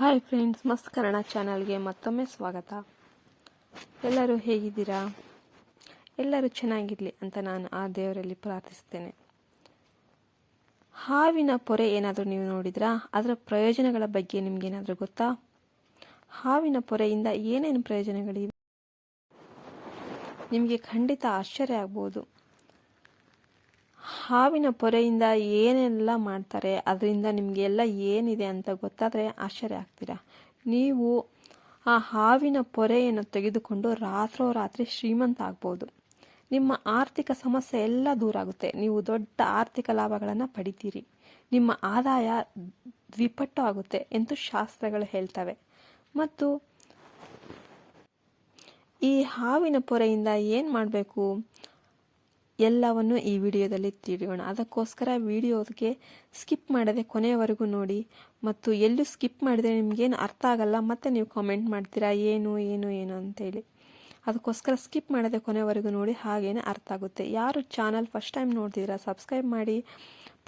Hi friends, ಮಸ್ತ್ ಕನ್ನಡ ಚಾನಲ್ಗೆ ಮತ್ತೊಮ್ಮೆ ಸ್ವಾಗತ. ಎಲ್ಲರೂ ಹೇಗಿದ್ದೀರಾ? ಎಲ್ಲರೂ ಚೆನ್ನಾಗಿರಲಿ ಅಂತ ನಾನು ಆ ದೇವರಲ್ಲಿ ಪ್ರಾರ್ಥಿಸ್ತೇನೆ. ಹಾವಿನ ಪೊರೆ ಏನಾದರೂ ನೀವು ನೋಡಿದ್ರಾ? ಅದರ ಪ್ರಯೋಜನಗಳ ಬಗ್ಗೆ ನಿಮಗೇನಾದರೂ ಗೊತ್ತಾ? ಹಾವಿನ ಪೊರೆಯಿಂದ ಏನೇನು ಪ್ರಯೋಜನಗಳಿವೆ ನಿಮಗೆ ಖಂಡಿತ ಆಶ್ಚರ್ಯ ಆಗ್ಬೋದು. ಹಾವಿನ ಪೊರೆಯಿಂದ ಏನೆಲ್ಲ ಮಾಡ್ತಾರೆ, ಅದರಿಂದ ನಿಮಗೆ ಎಲ್ಲ ಏನಿದೆ ಅಂತ ಗೊತ್ತಾದರೆ ಆಶ್ಚರ್ಯ ಆಗ್ತೀರಾ. ನೀವು ಆ ಹಾವಿನ ಪೊರೆಯನ್ನು ತೆಗೆದುಕೊಂಡು ರಾತ್ರೋರಾತ್ರಿ ಶ್ರೀಮಂತ ಆಗ್ಬೋದು. ನಿಮ್ಮ ಆರ್ಥಿಕ ಸಮಸ್ಯೆ ಎಲ್ಲ ದೂರ ಆಗುತ್ತೆ. ನೀವು ದೊಡ್ಡ ಆರ್ಥಿಕ ಲಾಭಗಳನ್ನು ಪಡಿತೀರಿ. ನಿಮ್ಮ ಆದಾಯ ದ್ವಿಪಟ್ಟು ಆಗುತ್ತೆ ಎಂದು ಶಾಸ್ತ್ರಗಳು ಹೇಳ್ತವೆ. ಮತ್ತು ಈ ಹಾವಿನ ಪೊರೆಯಿಂದ ಏನು ಮಾಡಬೇಕು ಎಲ್ಲವನ್ನು ಈ ವಿಡಿಯೋದಲ್ಲಿ ತಿಳಿಯೋಣ. ಅದಕ್ಕೋಸ್ಕರ ವಿಡಿಯೋಗೆ ಸ್ಕಿಪ್ ಮಾಡದೆ ಕೊನೆಯವರೆಗೂ ನೋಡಿ. ಮತ್ತು ಎಲ್ಲೂ ಸ್ಕಿಪ್ ಮಾಡಿದರೆ ನಿಮಗೇನು ಅರ್ಥ ಆಗಲ್ಲ, ಮತ್ತೆ ನೀವು ಕಾಮೆಂಟ್ ಮಾಡ್ತೀರಾ ಏನು ಏನು ಏನು ಅಂತೇಳಿ. ಅದಕ್ಕೋಸ್ಕರ ಸ್ಕಿಪ್ ಮಾಡದೆ ಕೊನೆಯವರೆಗೂ ನೋಡಿ, ಹಾಗೇನೆ ಅರ್ಥ ಆಗುತ್ತೆ. ಯಾರು ಚಾನಲ್ ಫಸ್ಟ್ ಟೈಮ್ ನೋಡ್ತಿದ್ದೀರಾ ಸಬ್ಸ್ಕ್ರೈಬ್ ಮಾಡಿ,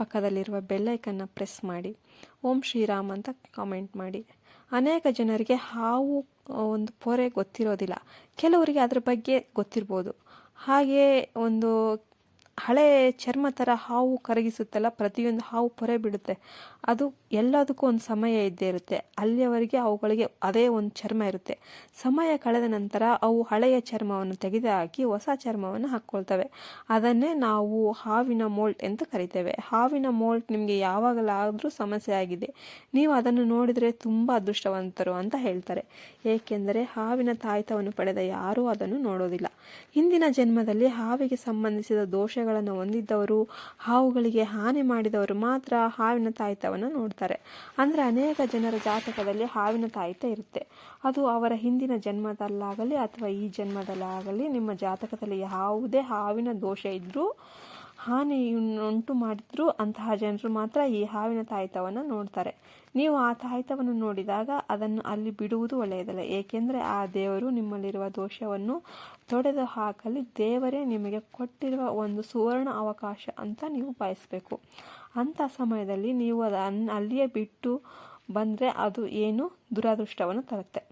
ಪಕ್ಕದಲ್ಲಿರುವ ಬೆಲ್ಲೈಕನ್ನ ಪ್ರೆಸ್ ಮಾಡಿ, ಓಂ ಶ್ರೀರಾಮ್ ಅಂತ ಕಾಮೆಂಟ್ ಮಾಡಿ. ಅನೇಕ ಜನರಿಗೆ ಹಾವು ಒಂದು ಪೊರೆ ಗೊತ್ತಿರೋದಿಲ್ಲ, ಕೆಲವರಿಗೆ ಅದ್ರ ಬಗ್ಗೆ ಗೊತ್ತಿರ್ಬೋದು. ಹಾಗೆ ಒಂದು ಹಳೆ ಚರ್ಮ ಥರ ಹಾವು ಕರಗಿಸುತ್ತಲ್ಲ, ಪ್ರತಿಯೊಂದು ಹಾವು ಪೊರೆ ಬಿಡುತ್ತೆ. ಅದು ಎಲ್ಲದಕ್ಕೂ ಒಂದು ಸಮಯ ಇದ್ದೇ ಇರುತ್ತೆ. ಅಲ್ಲಿಯವರೆಗೆ ಅವುಗಳಿಗೆ ಅದೇ ಒಂದು ಚರ್ಮ ಇರುತ್ತೆ. ಸಮಯ ಕಳೆದ ನಂತರ ಅವು ಹಳೆಯ ಚರ್ಮವನ್ನು ತೆಗೆದುಹಾಕಿ ಹೊಸ ಚರ್ಮವನ್ನು ಹಾಕ್ಕೊಳ್ತವೆ. ಅದನ್ನೇ ನಾವು ಹಾವಿನ ಮೋಲ್ಟ್ ಎಂದು ಕರಿತೇವೆ. ಹಾವಿನ ಮೋಲ್ಟ್ ನಿಮಗೆ ಯಾವಾಗಲಾದರೂ ಸಮಸ್ಯೆ ಆಗಿದೆ, ನೀವು ಅದನ್ನು ನೋಡಿದರೆ ತುಂಬ ಅದೃಷ್ಟವಂತರು ಅಂತ ಹೇಳ್ತಾರೆ. ಏಕೆಂದರೆ ಹಾವಿನ ತಾಯ್ತವನ್ನು ಪಡೆದ ಯಾರೂ ಅದನ್ನು ನೋಡೋದಿಲ್ಲ. ಹಿಂದಿನ ಜನ್ಮದಲ್ಲಿ ಹಾವಿಗೆ ಸಂಬಂಧಿಸಿದ ದೋಷಗಳನ್ನು ಹೊಂದಿದ್ದವರು, ಹಾವುಗಳಿಗೆ ಹಾನಿ ಮಾಡಿದವರು ಮಾತ್ರ ಹಾವಿನ ತಾಯ್ತವನ್ನು ನೋಡ್ತಾರೆ. ಅಂದರೆ ಅನೇಕ ಜನರ ಜಾತಕದಲ್ಲಿ ಹಾವಿನ ತಾಯ್ತ ಇರುತ್ತೆ. ಅದು ಅವರ ಹಿಂದಿನ ಜನ್ಮದಲ್ಲಾಗಲಿ ಅಥವಾ ಈ ಜನ್ಮದಲ್ಲಾಗಲಿ ನಿಮ್ಮ ಜಾತಕದಲ್ಲಿ ಯಾವುದೇ ಹಾವಿನ ದೋಷ ಇದ್ದರೂ, ಹಾನಿಯುಂಟು ಮಾಡಿದ್ರು ಅಂತಹ ಜನರು ಮಾತ್ರ ಈ ಹಾವಿನ ತಾಯ್ತವನ್ನು ನೋಡ್ತಾರೆ. ನೀವು ಆ ತಾಯ್ತವನ್ನು ನೋಡಿದಾಗ ಅದನ್ನು ಅಲ್ಲಿ ಬಿಡುವುದು ಒಳ್ಳೆಯದಲ್ಲ. ಏಕೆಂದರೆ ಆ ದೇವರು ನಿಮ್ಮಲ್ಲಿರುವ ದೋಷವನ್ನು ತೊಡೆದು ಹಾಕಲಿ ದೇವರೇ ನಿಮಗೆ ಕೊಟ್ಟಿರುವ ಒಂದು ಸುವರ್ಣ ಅವಕಾಶ ಅಂತ ನೀವು ಬಯಸಬೇಕು. ಅಂಥ ಸಮಯದಲ್ಲಿ ನೀವು ಅದನ್ನು ಅಲ್ಲಿಯೇ ಬಿಟ್ಟು ಬಂದರೆ ಅದು ಏನು ದುರದೃಷ್ಟವನ್ನು ತರುತ್ತೆ.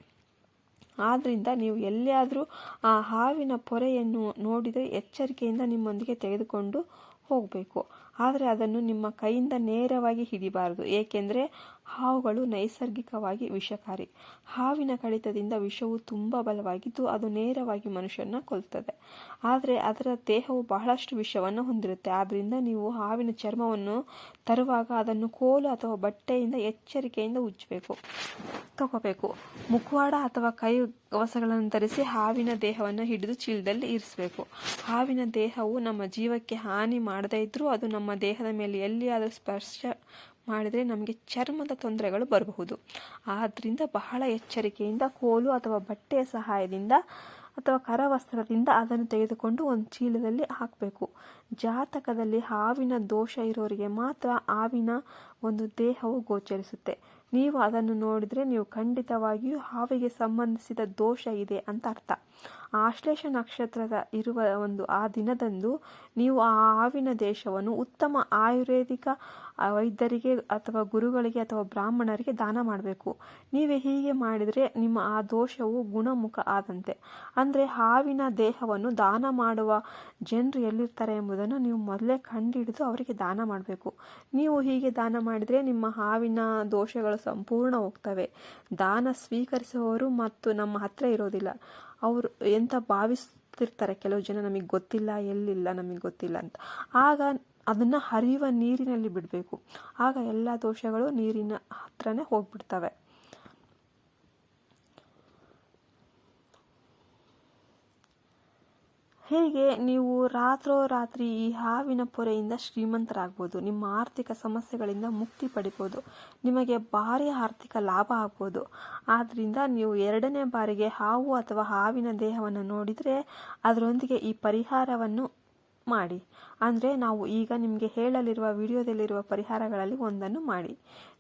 ಆದ್ದರಿಂದ ನೀವು ಎಲ್ಲಿಯಾದರೂ ಆ ಹಾವಿನ ಪೊರೆಯನ್ನು ನೋಡಿದರೆ ಎಚ್ಚರಿಕೆಯಿಂದ ನಿಮ್ಮೊಂದಿಗೆ ತೆಗೆದುಕೊಂಡು ಹೋಗಬೇಕು. ಆದರೆ ಅದನ್ನು ನಿಮ್ಮ ಕೈಯಿಂದ ನೇರವಾಗಿ ಹಿಡಿಬಾರದು, ಏಕೆಂದರೆ ಹಾವುಗಳು ನೈಸರ್ಗಿಕವಾಗಿ ವಿಷಕಾರಿ. ಹಾವಿನ ಕಡಿತದಿಂದ ವಿಷವು ತುಂಬ ಬಲವಾಗಿದ್ದು ಅದು ನೇರವಾಗಿ ಮನುಷ್ಯನ ಕೊಲ್ತದೆ. ಆದರೆ ಅದರ ದೇಹವು ಬಹಳಷ್ಟು ವಿಷವನ್ನು ಹೊಂದಿರುತ್ತೆ. ಆದ್ದರಿಂದ ನೀವು ಹಾವಿನ ಚರ್ಮವನ್ನು ತರುವಾಗ ಅದನ್ನು ಕೋಲು ಅಥವಾ ಬಟ್ಟೆಯಿಂದ ಎಚ್ಚರಿಕೆಯಿಂದ ತಗೋಬೇಕು. ಮುಖವಾಡ ಅಥವಾ ಕೈ ಕವಸಗಳನ್ನು ಧರಿಸಿ ಹಾವಿನ ದೇಹವನ್ನು ಹಿಡಿದು ಚೀಲದಲ್ಲಿ ಇರಿಸಬೇಕು. ಹಾವಿನ ದೇಹವು ನಮ್ಮ ಜೀವಕ್ಕೆ ಹಾನಿ ಮಾಡದೇ ಇದ್ದರೂ ಅದು ನಮ್ಮ ದೇಹದ ಮೇಲೆ ಎಲ್ಲಿಯಾದರೂ ಸ್ಪರ್ಶ ಮಾಡಿದರೆ ನಮಗೆ ಚರ್ಮದ ತೊಂದರೆಗಳು ಬರಬಹುದು. ಆದ್ದರಿಂದ ಬಹಳ ಎಚ್ಚರಿಕೆಯಿಂದ ಕೋಲು ಅಥವಾ ಬಟ್ಟೆಯ ಸಹಾಯದಿಂದ ಅಥವಾ ಕರವಸ್ತ್ರದಿಂದ ಅದನ್ನು ತೆಗೆದುಕೊಂಡು ಒಂದು ಚೀಲದಲ್ಲಿ ಹಾಕಬೇಕು. ಜಾತಕದಲ್ಲಿ ಹಾವಿನ ದೋಷ ಇರೋರಿಗೆ ಮಾತ್ರ ಹಾವಿನ ಒಂದು ದೇಹವು ಗೋಚರಿಸುತ್ತೆ. ನೀವು ಅದನ್ನು ನೋಡಿದರೆ ನೀವು ಖಂಡಿತವಾಗಿಯೂ ಹಾವಿಗೆ ಸಂಬಂಧಿಸಿದ ದೋಷ ಇದೆ ಅಂತ ಅರ್ಥ. ಆಶ್ಲೇಷ ನಕ್ಷತ್ರದ ಇರುವ ಆ ದಿನದಂದು ನೀವು ಆ ಹಾವಿನ ದೇಶವನ್ನು ಉತ್ತಮ ಆಯುರ್ವೇದಿಕ ವೈದ್ಯರಿಗೆ ಅಥವಾ ಗುರುಗಳಿಗೆ ಅಥವಾ ಬ್ರಾಹ್ಮಣರಿಗೆ ದಾನ ಮಾಡಬೇಕು. ನೀವೇ ಹೀಗೆ ಮಾಡಿದರೆ ನಿಮ್ಮ ಆ ದೋಷವು ಗುಣಮುಖ ಆದಂತೆ. ಅಂದರೆ ಹಾವಿನ ದೇಹವನ್ನು ದಾನ ಮಾಡುವ ಜನರು ಎಲ್ಲಿರ್ತಾರೆ ಎಂಬುದನ್ನು ನೀವು ಮೊದಲೇ ಕಂಡುಹಿಡಿದು ಅವರಿಗೆ ದಾನ ಮಾಡಬೇಕು. ನೀವು ಹೀಗೆ ದಾನ ಮಾಡಿದರೆ ನಿಮ್ಮ ಹಾವಿನ ದೋಷಗಳು ಸಂಪೂರ್ಣ ಹೋಗ್ತವೆ. ದಾನ ಸ್ವೀಕರಿಸುವವರು ಮತ್ತು ನಮ್ಮ ಹತ್ರ ಇರೋದಿಲ್ಲ. ಅವರು ಎಂತ ಭಾವಿಸ್ತಿರ್ತಾರೆ ಕೆಲವು ಜನ, ನಮಗೆ ಗೊತ್ತಿಲ್ಲ, ಎಲ್ಲಿಲ್ಲ ನಮಗೆ ಗೊತ್ತಿಲ್ಲ ಅಂತ. ಆಗ ಅದನ್ನು ಹರಿಯುವ ನೀರಿನಲ್ಲಿ ಬಿಡಬೇಕು. ಆಗ ಎಲ್ಲ ದೋಷಗಳು ನೀರಿನ ಹತ್ರನೇ ಹೋಗ್ಬಿಡ್ತವೆ. ಹೀಗೆ ನೀವು ರಾತ್ರೋರಾತ್ರಿ ಈ ಹಾವಿನ ಪೊರೆಯಿಂದ ಶ್ರೀಮಂತರಾಗ್ಬೋದು. ನಿಮ್ಮ ಆರ್ಥಿಕ ಸಮಸ್ಯೆಗಳಿಂದ ಮುಕ್ತಿ ಪಡಿಬೋದು. ನಿಮಗೆ ಭಾರಿ ಆರ್ಥಿಕ ಲಾಭ ಆಗ್ಬೋದು. ಆದ್ದರಿಂದ ನೀವು 2ನೇ ಬಾರಿಗೆ ಹಾವು ಅಥವಾ ಹಾವಿನ ದೇಹವನ್ನು ನೋಡಿದರೆ ಅದರೊಂದಿಗೆ ಈ ಪರಿಹಾರವನ್ನು ಮಾಡಿ. ಅಂದರೆ ನಾವು ಈಗ ನಿಮಗೆ ಹೇಳಲಿರುವ ವಿಡಿಯೋದಲ್ಲಿರುವ ಪರಿಹಾರಗಳಲ್ಲಿ ಒಂದನ್ನು ಮಾಡಿ.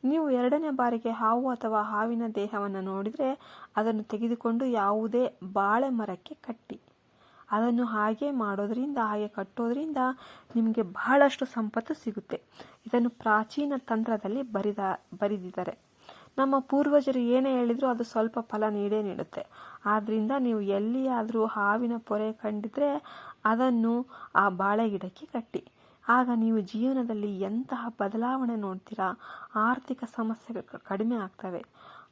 ನೀವು 2ನೇ ಬಾರಿಗೆ ಹಾವು ಅಥವಾ ಹಾವಿನ ದೇಹವನ್ನು ನೋಡಿದರೆ ಅದನ್ನು ತೆಗೆದುಕೊಂಡು ಯಾವುದೇ ಬಾಳೆ ಮರಕ್ಕೆ ಕಟ್ಟಿ. ಅದನ್ನು ಹಾಗೆ ಕಟ್ಟೋದ್ರಿಂದ ನಿಮಗೆ ಬಹಳಷ್ಟು ಸಂಪತ್ತು ಸಿಗುತ್ತೆ. ಇದನ್ನು ಪ್ರಾಚೀನ ತಂತ್ರದಲ್ಲಿ ಬರೆದಿದ್ದಾರೆ. ನಮ್ಮ ಪೂರ್ವಜರು ಏನೇ ಹೇಳಿದ್ರು ಅದು ಸ್ವಲ್ಪ ಫಲ ನೀಡೇ ನೀಡುತ್ತೆ. ಆದ್ದರಿಂದ ನೀವು ಎಲ್ಲಿಯಾದರೂ ಹಾವಿನ ಪೊರೆ ಕಂಡಿದ್ರೆ ಅದನ್ನು ಆ ಬಾಳೆ ಗಿಡಕ್ಕೆ ಕಟ್ಟಿ. ಆಗ ನೀವು ಜೀವನದಲ್ಲಿ ಎಂತಹ ಬದಲಾವಣೆ ನೋಡ್ತೀರಾ. ಆರ್ಥಿಕ ಸಮಸ್ಯೆಗಳು ಕಡಿಮೆ ಆಗ್ತವೆ.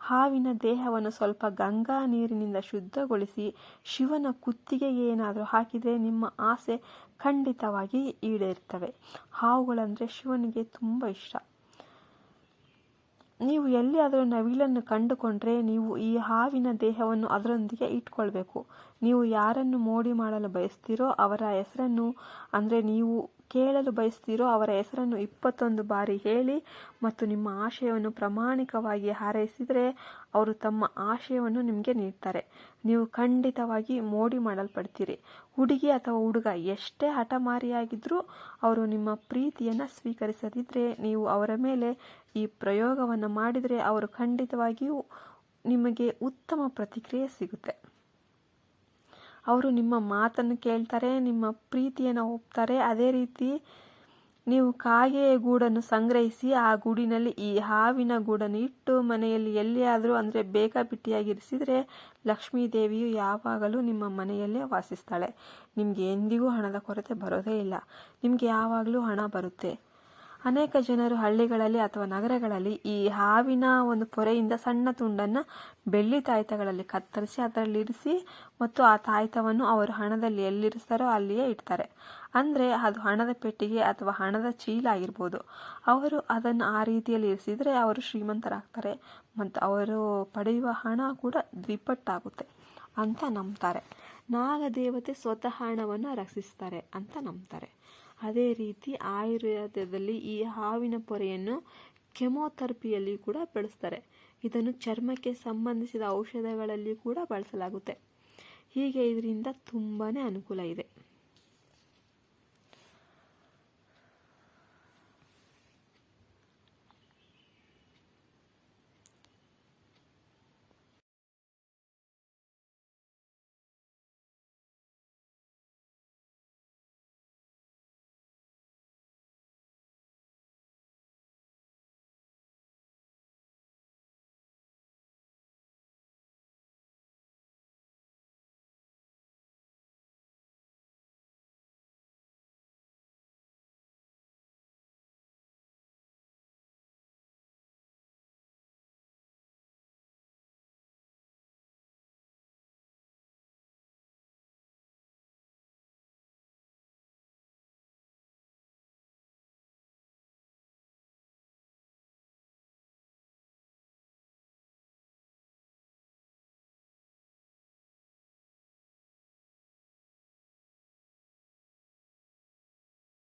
ಹಾವಿನ ದೇಹವನ್ನು ಸ್ವಲ್ಪ ಗಂಗಾ ನೀರಿನಿಂದ ಶುದ್ಧಗೊಳಿಸಿ ಶಿವನ ಕುತ್ತಿಗೆಗೆ ಏನಾದರೂ ಹಾಕಿದರೆ ನಿಮ್ಮ ಆಸೆ ಖಂಡಿತವಾಗಿ ಈಡೇರ್ತವೆ. ಹಾವುಗಳಂದರೆ ಶಿವನಿಗೆ ತುಂಬ ಇಷ್ಟ. ನೀವು ಎಲ್ಲಿಯಾದರೂ ನವಿಲನ್ನು ಕಂಡುಕೊಂಡ್ರೆ ನೀವು ಈ ಹಾವಿನ ದೇಹವನ್ನು ಅದರೊಂದಿಗೆ ಇಟ್ಕೊಳ್ಬೇಕು. ನೀವು ಯಾರನ್ನು ಮೋಡಿ ಮಾಡಲು ಬಯಸ್ತೀರೋ ಅವರ ಹೆಸರನ್ನು, ಅಂದರೆ ನೀವು ಕೇಳಲು ಬಯಸ್ತೀರೋ ಅವರ ಹೆಸರನ್ನು 21 ಬಾರಿ ಹೇಳಿ ಮತ್ತು ನಿಮ್ಮ ಆಶಯವನ್ನು ಪ್ರಾಮಾಣಿಕವಾಗಿ ಹಾರೈಸಿದರೆ ಅವರು ತಮ್ಮ ಆಶಯವನ್ನು ನಿಮಗೆ ನೀಡ್ತಾರೆ. ನೀವು ಖಂಡಿತವಾಗಿ ಮೋಡಿ ಮಾಡಲ್ಪಡ್ತೀರಿ. ಹುಡುಗಿ ಅಥವಾ ಹುಡುಗ ಎಷ್ಟೇ ಹಠಮಾರಿಯಾಗಿದ್ರೂ ಅವರು ನಿಮ್ಮ ಪ್ರೀತಿಯನ್ನು ಸ್ವೀಕರಿಸದಿದ್ದರೆ ನೀವು ಅವರ ಮೇಲೆ ಈ ಪ್ರಯೋಗವನ್ನು ಮಾಡಿದರೆ ಅವರು ಖಂಡಿತವಾಗಿಯೂ ನಿಮಗೆ ಉತ್ತಮ ಪ್ರತಿಕ್ರಿಯೆ ಸಿಗುತ್ತೆ. ಅವರು ನಿಮ್ಮ ಮಾತನ್ನು ಕೇಳ್ತಾರೆ, ನಿಮ್ಮ ಪ್ರೀತಿಯನ್ನು ಒಪ್ತಾರೆ. ಅದೇ ರೀತಿ ನೀವು ಕಾಗೆಯ ಗೂಡನ್ನು ಸಂಗ್ರಹಿಸಿ ಆ ಗೂಡಿನಲ್ಲಿ ಈ ಹಾವಿನ ಗೂಡನ್ನು ಇಟ್ಟು ಮನೆಯಲ್ಲಿ ಎಲ್ಲಿಯಾದರೂ ಅಂದರೆ ಬೇಕಾಬಿಟ್ಟಿಯಾಗಿರಿಸಿದರೆ ಲಕ್ಷ್ಮೀ ದೇವಿಯು ಯಾವಾಗಲೂ ನಿಮ್ಮ ಮನೆಯಲ್ಲೇ ವಾಸಿಸ್ತಾಳೆ. ನಿಮಗೆ ಎಂದಿಗೂ ಹಣದ ಕೊರತೆ ಬರೋದೇ ಇಲ್ಲ. ನಿಮಗೆ ಯಾವಾಗಲೂ ಹಣ ಬರುತ್ತೆ. ಅನೇಕ ಜನರು ಹಳ್ಳಿಗಳಲ್ಲಿ ಅಥವಾ ನಗರಗಳಲ್ಲಿ ಈ ಹಾವಿನ ಒಂದು ಪೊರೆಯಿಂದ ಸಣ್ಣ ತುಂಡನ್ನು ಬೆಳ್ಳಿ ತಾಯ್ತಗಳಲ್ಲಿ ಕತ್ತರಿಸಿ ಅದರಲ್ಲಿರಿಸಿ ಮತ್ತು ಆ ತಾಯ್ತವನ್ನು ಅವರು ಹಣದಲ್ಲಿ ಎಲ್ಲಿರಿಸ್ತಾರೋ ಅಲ್ಲಿಯೇ ಇಡ್ತಾರೆ. ಅಂದರೆ ಅದು ಹಣದ ಪೆಟ್ಟಿಗೆ ಅಥವಾ ಹಣದ ಚೀಲ ಆಗಿರ್ಬೋದು. ಅವರು ಅದನ್ನು ಆ ರೀತಿಯಲ್ಲಿ ಇರಿಸಿದರೆ ಅವರು ಶ್ರೀಮಂತರಾಗ್ತಾರೆ ಮತ್ತು ಅವರು ಪಡೆಯುವ ಹಣ ಕೂಡ ದ್ವಿಪಟ್ಟಾಗುತ್ತೆ ಅಂತ ನಂಬ್ತಾರೆ. ನಾಗದೇವತೆ ಸ್ವತಃ ಹಣವನ್ನು ರಕ್ಷಿಸ್ತಾರೆ ಅಂತ ನಂಬ್ತಾರೆ. ಅದೇ ರೀತಿ ಆಯುರ್ವೇದದಲ್ಲಿ ಈ ಹಾವಿನ ಪೊರೆಯನ್ನು ಕೆಮೊಥೆರಪಿಯಲ್ಲಿ ಕೂಡ ಬಳಸ್ತಾರೆ. ಇದನ್ನು ಚರ್ಮಕ್ಕೆ ಸಂಬಂಧಿಸಿದ ಔಷಧಗಳಲ್ಲಿ ಕೂಡ ಬಳಸಲಾಗುತ್ತೆ. ಹೀಗೆ ಇದರಿಂದ ತುಂಬಾ ಅನುಕೂಲ ಇದೆ.